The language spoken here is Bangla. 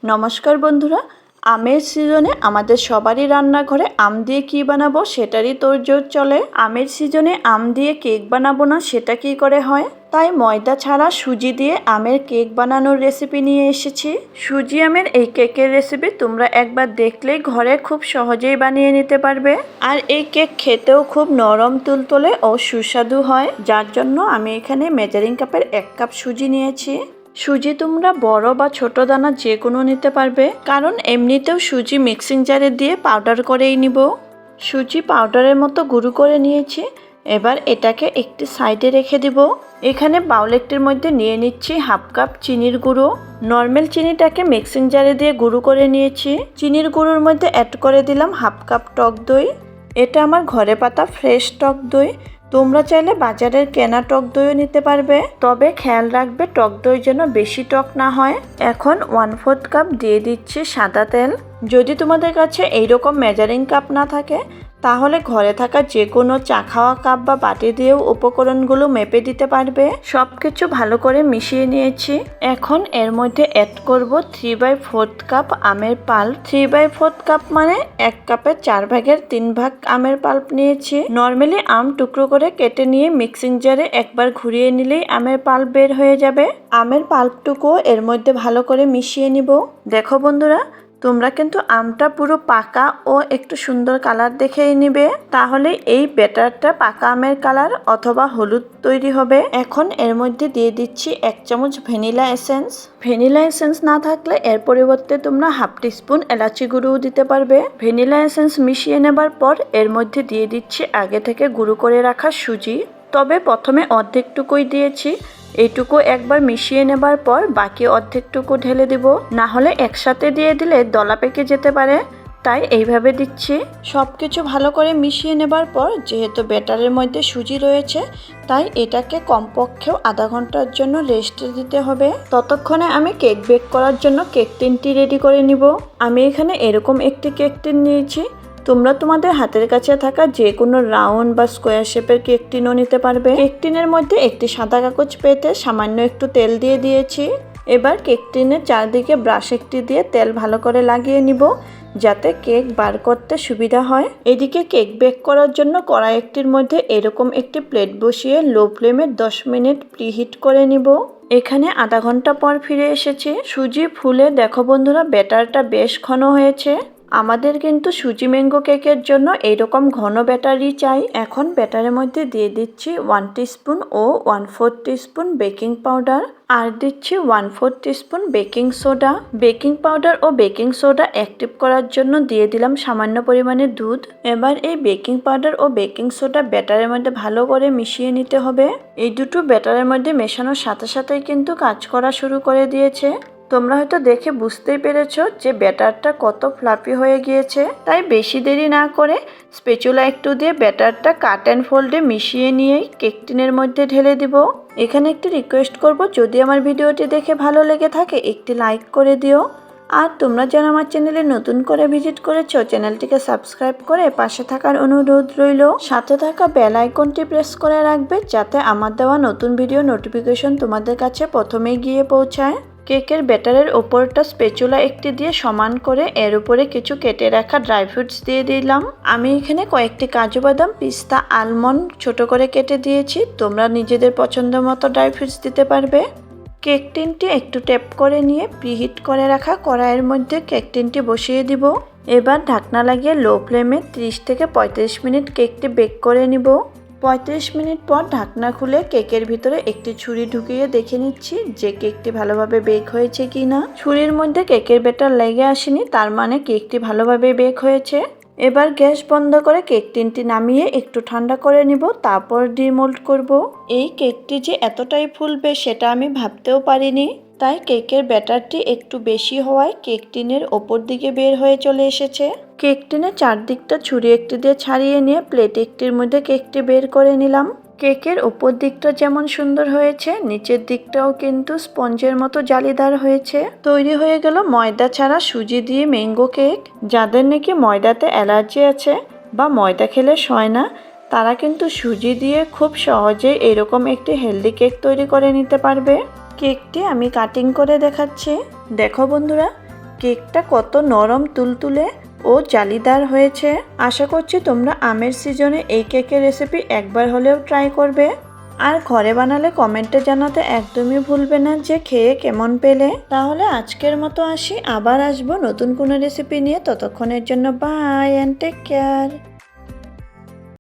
নমস্কার বন্ধুরা, আমের সিজনে আমাদের সবারই রান্নাঘরে আম দিয়ে কী বানাবো সেটারই তোড়জোড় চলে। আমের সিজনে আম দিয়ে কেক বানাবো না সেটা কি করে হয়, তাই ময়দা ছাড়া সুজি দিয়ে আমের কেক বানানোর রেসিপি নিয়ে এসেছি। সুজি আমের এই কেকের রেসিপি তোমরা একবার দেখলেই ঘরে খুব সহজেই বানিয়ে নিতে পারবে। আর এই কেক খেতেও খুব নরম তুলতুলে ও সুস্বাদু হয়, যার জন্য আমি এখানে মেজারিং কাপের 1 কাপ সুজি নিয়েছি। সুজি তোমরা বড় বা ছোট দানা যে কোনো নিতে পারবে, কারণ এমনিতেও সুজি মিক্সিং জারে দিয়ে পাউডার করেই নিব। সুজি পাউডারের মতো গুঁড়ো করে নিয়েছি। এবার এটাকে একটি সাইডে রেখে দিব। এখানে বাউল একটির মধ্যে নিয়ে নিচ্ছি 1/2 কাপ চিনির গুঁড়ো। নর্মাল চিনিটাকে মিক্সিং জারে দিয়ে গুঁড়ো করে নিয়েছি। চিনির গুঁড়োর মধ্যে অ্যাড করে দিলাম 1/2 কাপ টক দই। এটা আমার ঘরে পাতা ফ্রেশ টক দই। তোমরা চাইলে বাজারের কেনা টক দইও নিতে পারবে, তবে খেয়াল রাখবে টক দই যেন বেশি টক না হয়। এখন 1/4 কাপ দিয়ে দিচ্ছি সাদা তেল। যদি তোমাদের কাছে এইরকম মেজারিং কাপ না থাকে, তাহলে ঘরে থাকা যে কোনো চা খাওয়া কাপ বা বাটি দিয়েও উপকরণগুলো মেপে দিতে পারবে। সব কিছু ভালো করে মিশিয়ে নিয়েছি। এখন এর মধ্যে অ্যাড করব 3/4 কাপ আমের পাল্প। 3/4 কাপ মানে 1 কাপের 4 ভাগের 3 ভাগ আমের পাল্প নিয়েছি। নর্মালি আম টুকরো করে কেটে নিয়ে মিক্সিং জারে একবার ঘুরিয়ে নিলেই আমের পাল্প বের হয়ে যাবে। আমের পাল্পটুকুও এর মধ্যে ভালো করে মিশিয়ে নিব। দেখো বন্ধুরা, তোমরা কিন্তু আমটা পুরো পাকা ও একটু সুন্দর কালার দেখেই নিবে, তাহলে এই ব্যাটারটা পাকা আমের কালার অথবা হলুদ তৈরি হবে। এখন এর মধ্যে দিয়ে দিচ্ছি 1 চামচ ভ্যানিলা এসেন্স। ভ্যানিলা এসেন্স না থাকলে এর পরিবর্তে তোমরা 1/2 টিস্পুন এলাচি গুঁড়োও দিতে পারবে। ভ্যানিলা এসেন্স মিশিয়ে নেবার পর এর মধ্যে দিয়ে দিচ্ছি আগে থেকে গুঁড়ো করে রাখা সুজি। তবে প্রথমে অর্ধেকটুকুই দিয়েছি। এইটুকু একবার মিশিয়ে নেবার পর বাকি অর্ধেকটুকু ঢেলে দিব, না হলে একসাথে দিয়ে দিলে দলা পেকে যেতে পারে, তাই এইভাবে দিচ্ছি। সব কিছু ভালো করে মিশিয়ে নেবার পর যেহেতু ব্যাটারের মধ্যে সুজি রয়েছে, তাই এটাকে কমপক্ষেও আধা ঘন্টার জন্য রেস্টে দিতে হবে। ততক্ষণে আমি কেক বেক করার জন্য কেক টিনটি রেডি করে নিব। আমি এখানে এরকম একটি কেক টিন নিয়েছি। তোমরা তোমাদের হাতের কাছে থাকা যে কোনো রাউন্ড বা স্কোয়ার শেপের কেক টিনও নিতে পারবে। কেক টিনের মধ্যে একটি সাদা কাগজ পেতে সামান্য একটু তেল দিয়ে দিয়েছি। এবার কেক টিনের চারদিকে ব্রাশ একটি দিয়ে তেল ভালো করে লাগিয়ে নিব, যাতে কেক বার করতে সুবিধা হয়। এদিকে কেক বেক করার জন্য কড়াই একটির মধ্যে এরকম একটি প্লেট বসিয়ে লো ফ্লেমে 10 মিনিট প্রিহিট করে নিব। এখানে আধা ঘন্টা পর ফিরে এসেছি। সুজি ফুলে দেখো বন্ধুরা, ব্যাটারটা বেশ ঘন হয়েছে। আমাদের কিন্তু সুজি ম্যাঙ্গো কেকের জন্য এইরকম ঘন ব্যাটারই চাই। এখন ব্যাটারের মধ্যে দিয়ে দিচ্ছি 1 টিস্পুন ও 1/4 টিস্পুন বেকিং পাউডার, আর দিচ্ছি 1/4 teaspoon baking soda. Baking powder ও বেকিং সোডা অ্যাক্টিভ করার জন্য দিয়ে দিলাম সামান্য পরিমাণে দুধ। এবার এই বেকিং পাউডার ও বেকিং সোডা ব্যাটারের মধ্যে ভালো করে মিশিয়ে নিতে হবে। এই দুটো ব্যাটারের মধ্যে মেশানোর সাথে সাথেই কিন্তু কাজ করা শুরু করে দিয়েছে। তোমরা হয়তো দেখে বুঝতেই পেরেছো যে ব্যাটারটা কত ফ্লাফি হয়ে গিয়েছে। তাই বেশি দেরি না করে স্প্যাচুলা একটু দিয়ে ব্যাটারটা কাট অ্যান্ড ফোল্ডে মিশিয়ে নিয়েই কেক টিনের মধ্যে ঢেলে দিব। এখানে একটি রিকোয়েস্ট করব, যদি আমার ভিডিওটি দেখে ভালো লেগে থাকে একটি লাইক করে দিও। আর তোমরা যারা আমার চ্যানেলে নতুন করে ভিজিট করেছো, চ্যানেলটিকে সাবস্ক্রাইব করে পাশে থাকার অনুরোধ রইল। সাথে থাকা বেল আইকনটি প্রেস করে রাখবে, যাতে আমার দেওয়া নতুন ভিডিও নোটিফিকেশন তোমাদের কাছে প্রথমেই গিয়ে পৌঁছায়। কেকের ব্যাটারের ওপরটা স্প্যাচুলা একটি দিয়ে সমান করে এর উপরে কিছু কেটে রাখা ড্রাই ফ্রুটস দিয়ে দিলাম। আমি এখানে কয়েকটি কাজু বাদাম, পিস্তা, আলমন্ড ছোট করে কেটে দিয়েছি। তোমরা নিজেদের পছন্দ মতো ড্রাই ফ্রুটস দিতে পারবে। কেক টিনটি একটু ট্যাপ করে নিয়ে প্রিহিট করে রাখা কড়াইয়ের মধ্যে কেক টিনটি বসিয়ে দিব। এবার ঢাকনা লাগিয়ে লো ফ্লেমে 30 থেকে 35 মিনিট কেকটি বেক করে নিব। 35 মিনিট পর ঢাকনা খুলে কেকের ভিতরে একটি ছুরি ঢুকিয়ে দেখে নিচ্ছি যে কেকটি ভালোভাবে বেক হয়েছে কিনা। ছুরির মধ্যে কেকের ব্যাটার লেগে আসেনি, তার মানে কেকটি ভালোভাবে বেক হয়েছে। এবার গ্যাস বন্ধ করে কেক টিনটি নামিয়ে একটু ঠান্ডা করে নিব, তারপর ডিমোল্ড করব। এই কেকটি যে এতটাই ফুলবে সেটা আমি ভাবতেও পারিনি। তাই কেকের ব্যাটারটি একটু বেশি হওয়ায় কেক টিনের ওপর দিকে বের হয়ে চলে এসেছে। কেক টিনের চারদিকটা ছুরি একটি দিয়ে ছাড়িয়ে নিয়ে প্লেট একটির মধ্যে কেকটি বের করে নিলাম। কেকের ওপর দিকটা যেমন সুন্দর হয়েছে, নিচের দিকটাও কিন্তু স্পঞ্জের মতো জালিদার হয়েছে। তৈরি হয়ে গেল ময়দা ছাড়া সুজি দিয়ে ম্যাঙ্গো কেক। যাদের নাকি ময়দাতে অ্যালার্জি আছে বা ময়দা খেলে সয় না, তারা কিন্তু সুজি দিয়ে খুব সহজেই এরকম একটি হেলদি কেক তৈরি করে নিতে পারবে। কেকটি আমি কাটিং করে দেখাচ্ছি। দেখো বন্ধুরা, কেকটা কত নরম তুলতুলে ও জালিদার হয়েছে। আশা করছি তোমরা আমের সিজনে এই কেকের রেসিপি একবার হলেও ট্রাই করবে। আর ঘরে বানালে কমেন্টে জানাতে একদমই ভুলবে না যে খেয়ে কেমন পেলে। তাহলে আজকের মতো আসি, আবার আসবো নতুন কোনো রেসিপি নিয়ে। ততক্ষণের জন্য বাই অ্যান্ড টেক কেয়ার।